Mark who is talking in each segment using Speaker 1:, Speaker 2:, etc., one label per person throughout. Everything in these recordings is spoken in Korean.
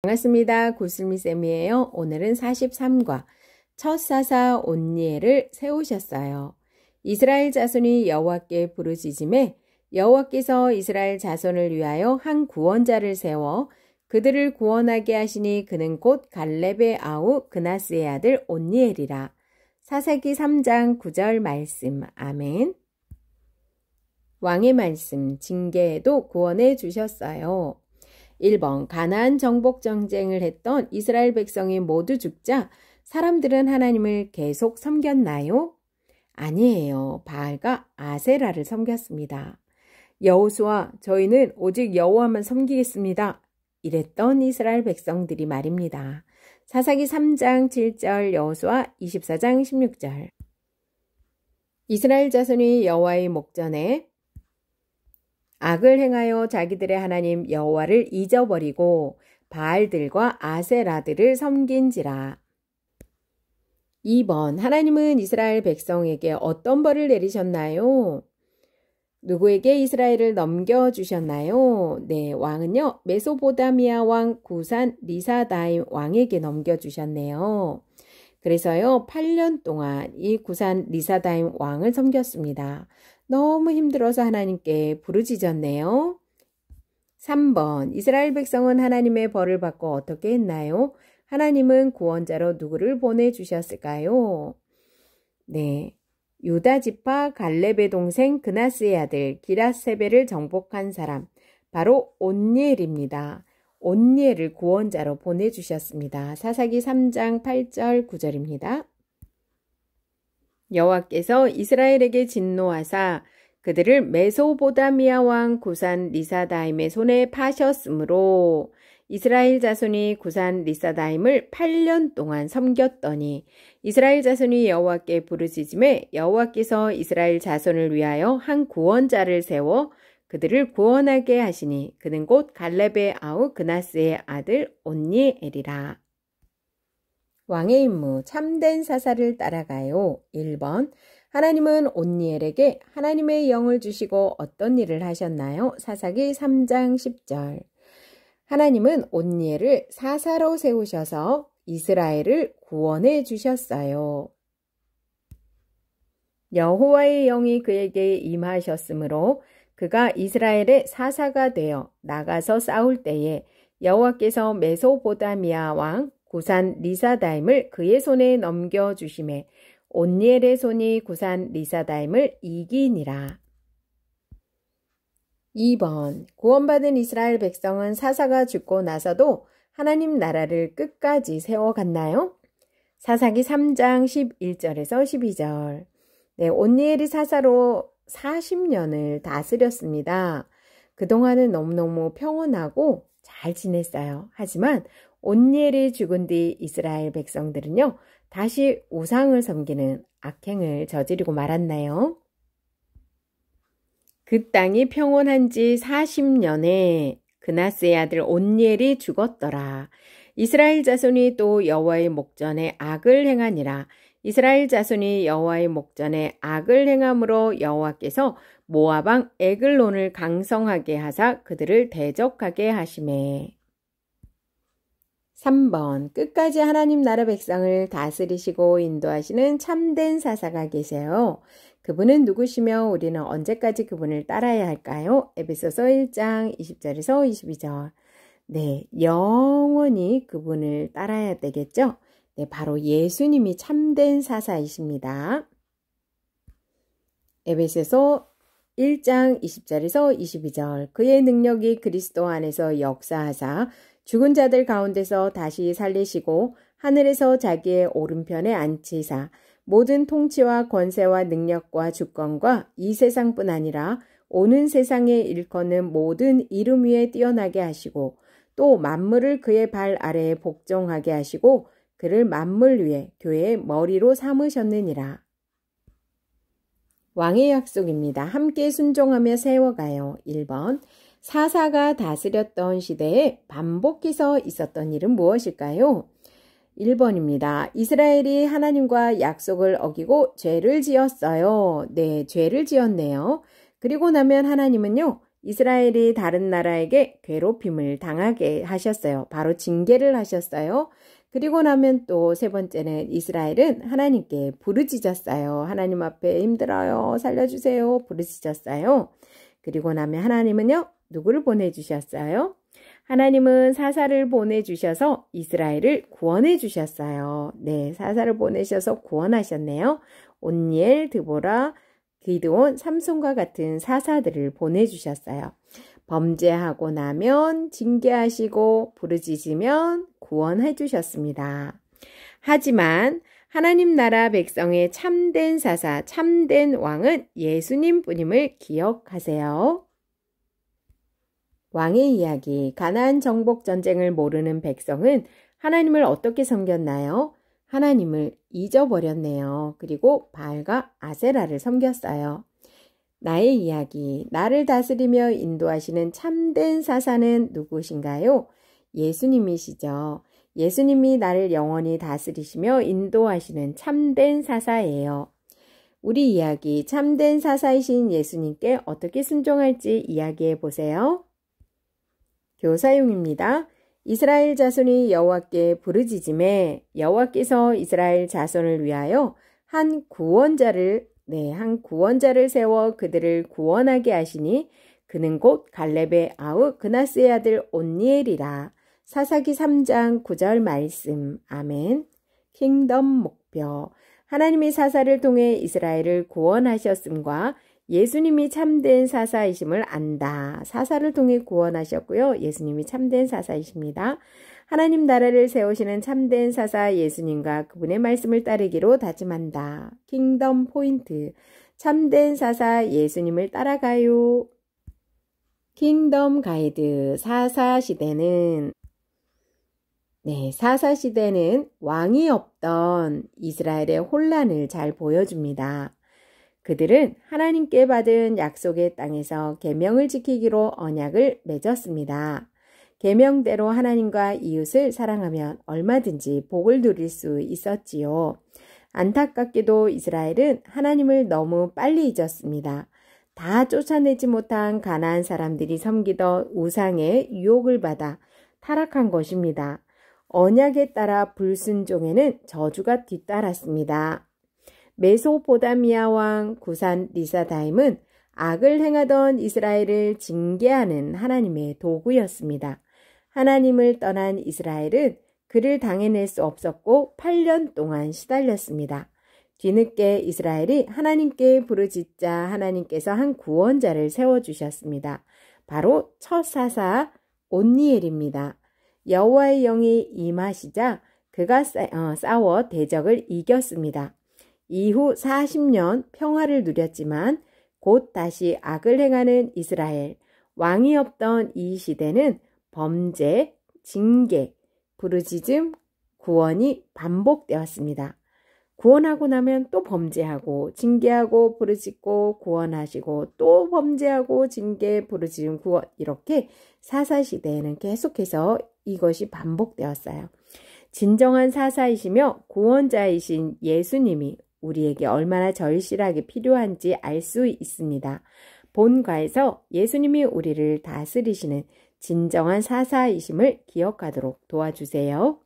Speaker 1: 반갑습니다. 구슬미쌤이에요. 오늘은 43과 첫 사사 온니엘을 세우셨어요. 이스라엘 자손이 여호와께 부르짖음에 여호와께서 이스라엘 자손을 위하여 한 구원자를 세워 그들을 구원하게 하시니 그는 곧 갈렙의 아우 그나스의 아들 온니엘이라. 사사기 3장 9절 말씀. 아멘. 왕의 말씀, 징계에도 구원해 주셨어요. 1번, 가나안 정복 전쟁을 했던 이스라엘 백성이 모두 죽자 사람들은 하나님을 계속 섬겼나요? 아니에요. 바알과 아세라를 섬겼습니다. 여호수아, 저희는 오직 여호와만 섬기겠습니다. 이랬던 이스라엘 백성들이 말입니다. 사사기 3장 7절, 여호수아 24장 16절. 이스라엘 자손이 여호와의 목전에 악을 행하여 자기들의 하나님 여호와를 잊어버리고 바알들과 아세라들을 섬긴지라. 2번, 하나님은 이스라엘 백성에게 어떤 벌을 내리셨나요? 누구에게 이스라엘을 넘겨주셨나요? 네, 왕은요, 메소포타미아 왕 구산 리사다임 왕에게 넘겨주셨네요. 그래서요, 8년 동안 이 구산 리사다임 왕을 섬겼습니다. 너무 힘들어서 하나님께 부르짖었네요. 3번, 이스라엘 백성은 하나님의 벌을 받고 어떻게 했나요? 하나님은 구원자로 누구를 보내주셨을까요? 네, 유다 지파 갈렙의 동생 그나스의 아들 기라세벨을 정복한 사람, 바로 온니엘입니다. 온니엘을 구원자로 보내주셨습니다. 사사기 3장 8절 9절입니다. 여호와께서 이스라엘에게 진노하사 그들을 메소포타미아 왕 구산 리사다임의 손에 파셨으므로 이스라엘 자손이 구산 리사다임을 8년 동안 섬겼더니 이스라엘 자손이 여호와께 부르짖음에 여호와께서 이스라엘 자손을 위하여 한 구원자를 세워 그들을 구원하게 하시니 그는 곧 갈렙의 아우 그나스의 아들 온니엘이라. 왕의 임무, 참된 사사를 따라가요. 1번, 하나님은 온니엘에게 하나님의 영을 주시고 어떤 일을 하셨나요? 사사기 3장 10절. 하나님은 온니엘을 사사로 세우셔서 이스라엘을 구원해 주셨어요. 여호와의 영이 그에게 임하셨으므로 그가 이스라엘의 사사가 되어 나가서 싸울 때에 여호와께서 메소포타미아 왕 구산 리사다임을 그의 손에 넘겨주심에 온니엘의 손이 구산 리사다임을 이기니라. 2번, 구원받은 이스라엘 백성은 사사가 죽고 나서도 하나님 나라를 끝까지 세워갔나요? 사사기 3장 11절에서 12절. 네, 온니엘이 사사로 40년을 다스렸습니다. 그동안은 너무너무 평온하고 잘 지냈어요. 하지만 온니엘이 죽은 뒤 이스라엘 백성들은요, 다시 우상을 섬기는 악행을 저지르고 말았나요? 그 땅이 평온한 지 40년에 그나스의 아들 온니엘이 죽었더라. 이스라엘 자손이 또 여호와의 목전에 악을 행하니라. 이스라엘 자손이 여호와의 목전에 악을 행함으로 여호와께서 모압 왕 에글론을 강성하게 하사 그들을 대적하게 하시매. 3번, 끝까지 하나님 나라 백성을 다스리시고 인도하시는 참된 사사가 계세요. 그분은 누구시며 우리는 언제까지 그분을 따라야 할까요? 에베소서 1장 20절에서 22절. 네, 영원히 그분을 따라야 되겠죠? 네, 바로 예수님이 참된 사사이십니다. 에베소서 1장 20절에서 22절. 그의 능력이 그리스도 안에서 역사하사 죽은 자들 가운데서 다시 살리시고 하늘에서 자기의 오른편에 앉히사 모든 통치와 권세와 능력과 주권과 이 세상뿐 아니라 오는 세상에 일컫는 모든 이름 위에 뛰어나게 하시고 또 만물을 그의 발 아래에 복종하게 하시고 그를 만물 위에 교회의 머리로 삼으셨느니라. 왕의 약속입니다. 함께 순종하며 세워가요. 1번, 사사가 다스렸던 시대에 반복해서 있었던 일은 무엇일까요? 1번입니다. 이스라엘이 하나님과 약속을 어기고 죄를 지었어요. 네, 죄를 지었네요. 그리고 나면 하나님은요, 이스라엘이 다른 나라에게 괴롭힘을 당하게 하셨어요. 바로 징계를 하셨어요. 그리고 나면 또 세 번째는 이스라엘은 하나님께 부르짖었어요. 하나님 앞에 힘들어요. 살려주세요. 부르짖었어요. 그리고 나면 하나님은요. 누구를 보내주셨어요? 하나님은 사사를 보내주셔서 이스라엘을 구원해 주셨어요. 네, 사사를 보내셔서 구원하셨네요. 온니엘, 드보라, 기드온, 삼손과 같은 사사들을 보내주셨어요. 범죄하고 나면 징계하시고 부르짖으면 구원해 주셨습니다. 하지만 하나님 나라 백성의 참된 사사, 참된 왕은 예수님 뿐임을 기억하세요. 왕의 이야기, 가나안 정복 전쟁을 모르는 백성은 하나님을 어떻게 섬겼나요? 하나님을 잊어버렸네요. 그리고 바알과 아세라를 섬겼어요. 나의 이야기, 나를 다스리며 인도하시는 참된 사사는 누구신가요? 예수님이시죠. 예수님이 나를 영원히 다스리시며 인도하시는 참된 사사예요. 우리 이야기, 참된 사사이신 예수님께 어떻게 순종할지 이야기해 보세요. 교사용입니다. 이스라엘 자손이 여호와께 부르짖음에 여호와께서 이스라엘 자손을 위하여 한 구원자를 세워 그들을 구원하게 하시니 그는 곧 갈렙의 아우 그나스의 아들 온니엘이라. 사사기 3장 9절 말씀. 아멘. 킹덤 목표. 하나님이 사사를 통해 이스라엘을 구원하셨음과 예수님이 참된 사사이심을 안다. 사사를 통해 구원하셨고요. 예수님이 참된 사사이십니다. 하나님 나라를 세우시는 참된 사사 예수님과 그분의 말씀을 따르기로 다짐한다. 킹덤 포인트. 참된 사사 예수님을 따라가요. 킹덤 가이드. 사사시대는 왕이 없던 이스라엘의 혼란을 잘 보여줍니다. 그들은 하나님께 받은 약속의 땅에서 계명을 지키기로 언약을 맺었습니다. 계명대로 하나님과 이웃을 사랑하면 얼마든지 복을 누릴 수 있었지요. 안타깝게도 이스라엘은 하나님을 너무 빨리 잊었습니다. 다 쫓아내지 못한 가나안 사람들이 섬기던 우상의 유혹을 받아 타락한 것입니다. 언약에 따라 불순종에는 저주가 뒤따랐습니다. 메소포타미아 왕 구산 리사다임은 악을 행하던 이스라엘을 징계하는 하나님의 도구였습니다. 하나님을 떠난 이스라엘은 그를 당해낼 수 없었고 8년 동안 시달렸습니다. 뒤늦게 이스라엘이 하나님께 부르짖자 하나님께서 한 구원자를 세워주셨습니다. 바로 첫 사사 온니엘입니다. 여호와의 영이 임하시자 그가 싸워 대적을 이겼습니다. 이후 40년 평화를 누렸지만 곧 다시 악을 행하는 이스라엘, 왕이 없던 이 시대는 범죄, 징계, 부르짖음, 구원이 반복되었습니다. 구원하고 나면 또 범죄하고 징계하고 부르짖고 구원하시고 또 범죄하고 징계, 부르짖음, 구원 이렇게 사사시대에는 계속해서 이것이 반복되었어요. 진정한 사사이시며 구원자이신 예수님이 우리에게 얼마나 절실하게 필요한지 알 수 있습니다. 본과에서 예수님이 우리를 다스리시는 진정한 사사이심을 기억하도록 도와주세요.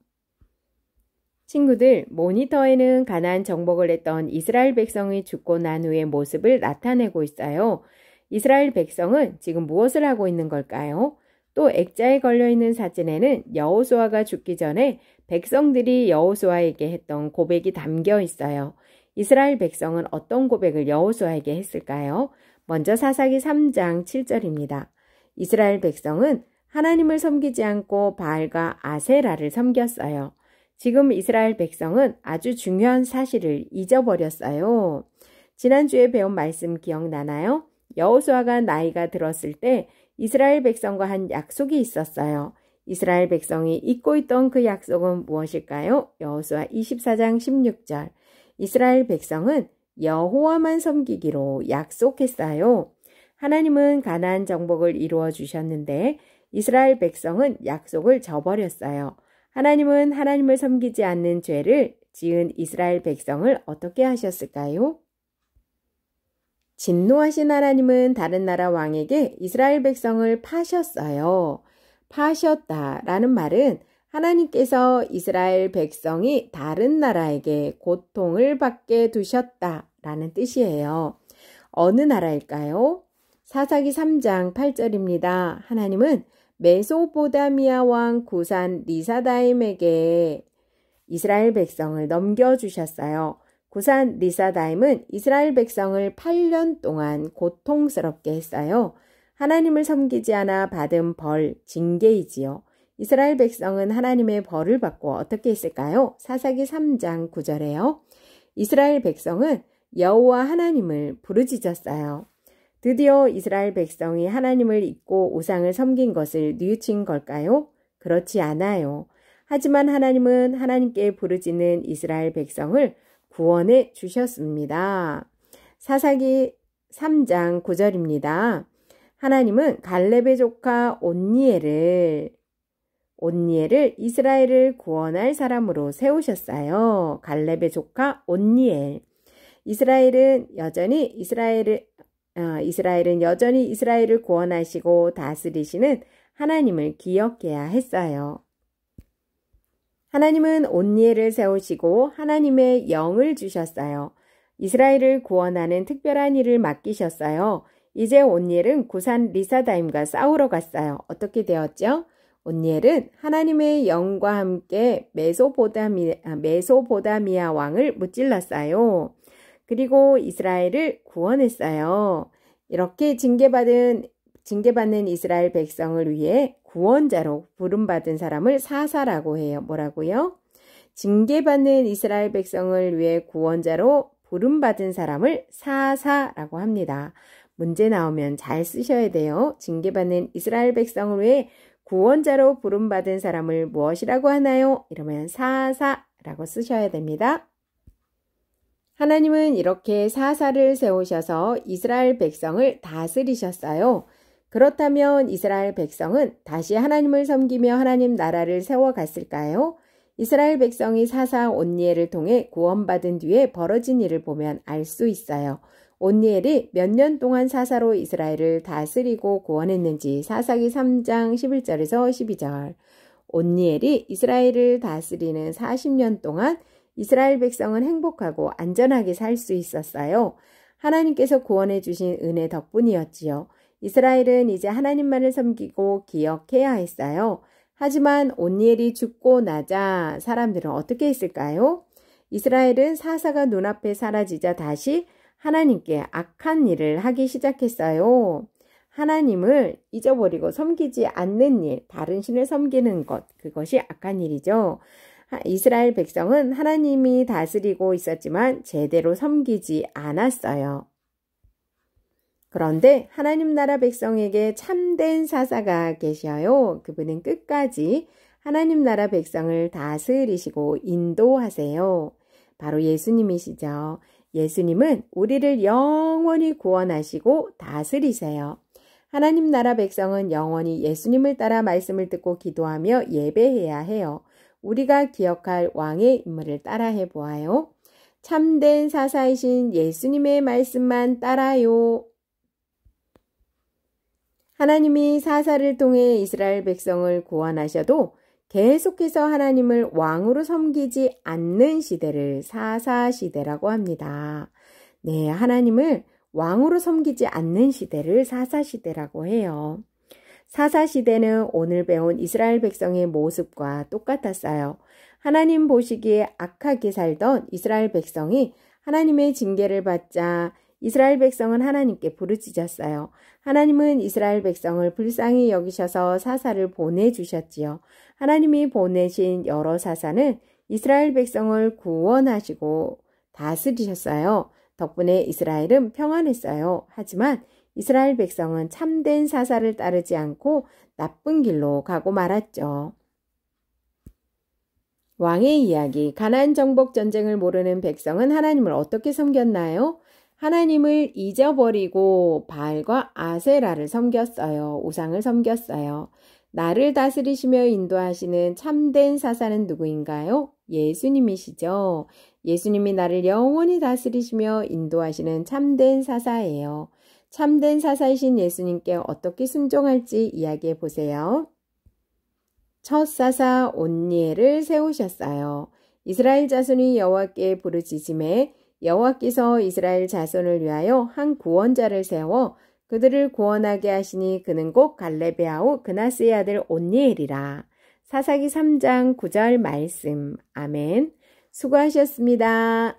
Speaker 1: 친구들, 모니터에는 가나안 정복을 했던 이스라엘 백성이 죽고 난 후의 모습을 나타내고 있어요. 이스라엘 백성은 지금 무엇을 하고 있는 걸까요? 또 액자에 걸려있는 사진에는 여호수아가 죽기 전에 백성들이 여호수아에게 했던 고백이 담겨 있어요. 이스라엘 백성은 어떤 고백을 여호수아에게 했을까요? 먼저 사사기 3장 7절입니다. 이스라엘 백성은 하나님을 섬기지 않고 바알과 아세라를 섬겼어요. 지금 이스라엘 백성은 아주 중요한 사실을 잊어버렸어요. 지난주에 배운 말씀 기억나나요? 여호수아가 나이가 들었을 때 이스라엘 백성과 한 약속이 있었어요. 이스라엘 백성이 잊고 있던 그 약속은 무엇일까요? 여호수아 24장 16절. 이스라엘 백성은 여호와만 섬기기로 약속했어요. 하나님은 가나안 정복을 이루어 주셨는데 이스라엘 백성은 약속을 저버렸어요. 하나님은 하나님을 섬기지 않는 죄를 지은 이스라엘 백성을 어떻게 하셨을까요? 진노하신 하나님은 다른 나라 왕에게 이스라엘 백성을 파셨어요. 파셨다라는 말은 하나님께서 이스라엘 백성이 다른 나라에게 고통을 받게 두셨다라는 뜻이에요. 어느 나라일까요? 사사기 3장 8절입니다. 하나님은 메소포타미아 왕 구산 리사다임에게 이스라엘 백성을 넘겨주셨어요. 구산 리사다임은 이스라엘 백성을 8년 동안 고통스럽게 했어요. 하나님을 섬기지 않아 받은 벌, 징계이지요. 이스라엘 백성은 하나님의 벌을 받고 어떻게 했을까요? 사사기 3장 9절에요. 이스라엘 백성은 여호와 하나님을 부르짖었어요. 드디어 이스라엘 백성이 하나님을 잊고 우상을 섬긴 것을 뉘우친 걸까요? 그렇지 않아요. 하지만 하나님은 하나님께 부르짖는 이스라엘 백성을 구원해 주셨습니다. 사사기 3장 9절입니다. 하나님은 갈렙의 조카 온니엘을 이스라엘을 구원할 사람으로 세우셨어요. 갈렙의 조카 온니엘. 이스라엘은 여전히 이스라엘을 구원하시고 다스리시는 하나님을 기억해야 했어요. 하나님은 온니엘을 세우시고 하나님의 영을 주셨어요. 이스라엘을 구원하는 특별한 일을 맡기셨어요. 이제 온니엘은 구산 리사다임과 싸우러 갔어요. 어떻게 되었죠? 온니엘은 하나님의 영과 함께 메소포타미아 왕을 무찔렀어요. 그리고 이스라엘을 구원했어요. 이렇게 징계받는 이스라엘 백성을 위해 구원자로 부름받은 사람을 사사라고 해요. 뭐라고요? 징계받는 이스라엘 백성을 위해 구원자로 부름받은 사람을 사사라고 합니다. 문제 나오면 잘 쓰셔야 돼요. 징계받는 이스라엘 백성을 위해 구원자로 부름받은 사람을 무엇이라고 하나요? 이러면 사사라고 쓰셔야 됩니다. 하나님은 이렇게 사사를 세우셔서 이스라엘 백성을 다스리셨어요. 그렇다면 이스라엘 백성은 다시 하나님을 섬기며 하나님 나라를 세워갔을까요? 이스라엘 백성이 사사 온니엘을 통해 구원받은 뒤에 벌어진 일을 보면 알 수 있어요. 온니엘이 몇 년 동안 사사로 이스라엘을 다스리고 구원했는지 사사기 3장 11절에서 12절. 온니엘이 이스라엘을 다스리는 40년 동안 이스라엘 백성은 행복하고 안전하게 살 수 있었어요. 하나님께서 구원해 주신 은혜 덕분이었지요. 이스라엘은 이제 하나님만을 섬기고 기억해야 했어요. 하지만 온니엘이 죽고 나자 사람들은 어떻게 했을까요? 이스라엘은 사사가 눈앞에 사라지자 다시 하나님께 악한 일을 하기 시작했어요. 하나님을 잊어버리고 섬기지 않는 일, 다른 신을 섬기는 것, 그것이 악한 일이죠. 이스라엘 백성은 하나님이 다스리고 있었지만 제대로 섬기지 않았어요. 그런데 하나님 나라 백성에게 참된 사사가 계셔요. 그분은 끝까지 하나님 나라 백성을 다스리시고 인도하세요. 바로 예수님이시죠. 예수님은 우리를 영원히 구원하시고 다스리세요. 하나님 나라 백성은 영원히 예수님을 따라 말씀을 듣고 기도하며 예배해야 해요. 우리가 기억할 왕의 인물을 따라해 보아요. 참된 사사이신 예수님의 말씀만 따라요. 하나님이 사사를 통해 이스라엘 백성을 구원하셔도 계속해서 하나님을 왕으로 섬기지 않는 시대를 사사시대라고 합니다. 네, 하나님을 왕으로 섬기지 않는 시대를 사사시대라고 해요. 사사시대는 오늘 배운 이스라엘 백성의 모습과 똑같았어요. 하나님 보시기에 악하게 살던 이스라엘 백성이 하나님의 징계를 받자 이스라엘 백성은 하나님께 부르짖었어요. 하나님은 이스라엘 백성을 불쌍히 여기셔서 사사를 보내주셨지요. 하나님이 보내신 여러 사사는 이스라엘 백성을 구원하시고 다스리셨어요. 덕분에 이스라엘은 평안했어요. 하지만 이스라엘 백성은 참된 사사를 따르지 않고 나쁜 길로 가고 말았죠. 왕의 이야기, 가나안 정복 전쟁을 모르는 백성은 하나님을 어떻게 섬겼나요? 하나님을 잊어버리고 바알과 아세라를 섬겼어요. 우상을 섬겼어요. 나를 다스리시며 인도하시는 참된 사사는 누구인가요? 예수님이시죠. 예수님이 나를 영원히 다스리시며 인도하시는 참된 사사예요. 참된 사사이신 예수님께 어떻게 순종할지 이야기해 보세요. 첫 사사 온니엘을 세우셨어요. 이스라엘 자손이 여호와께 부르짖음에 여호와께서 이스라엘 자손을 위하여 한 구원자를 세워 그들을 구원하게 하시니 그는 곧 갈렙의 아우 그나스의 아들 온니엘이라. 사사기 3장 9절 말씀. 아멘. 수고하셨습니다.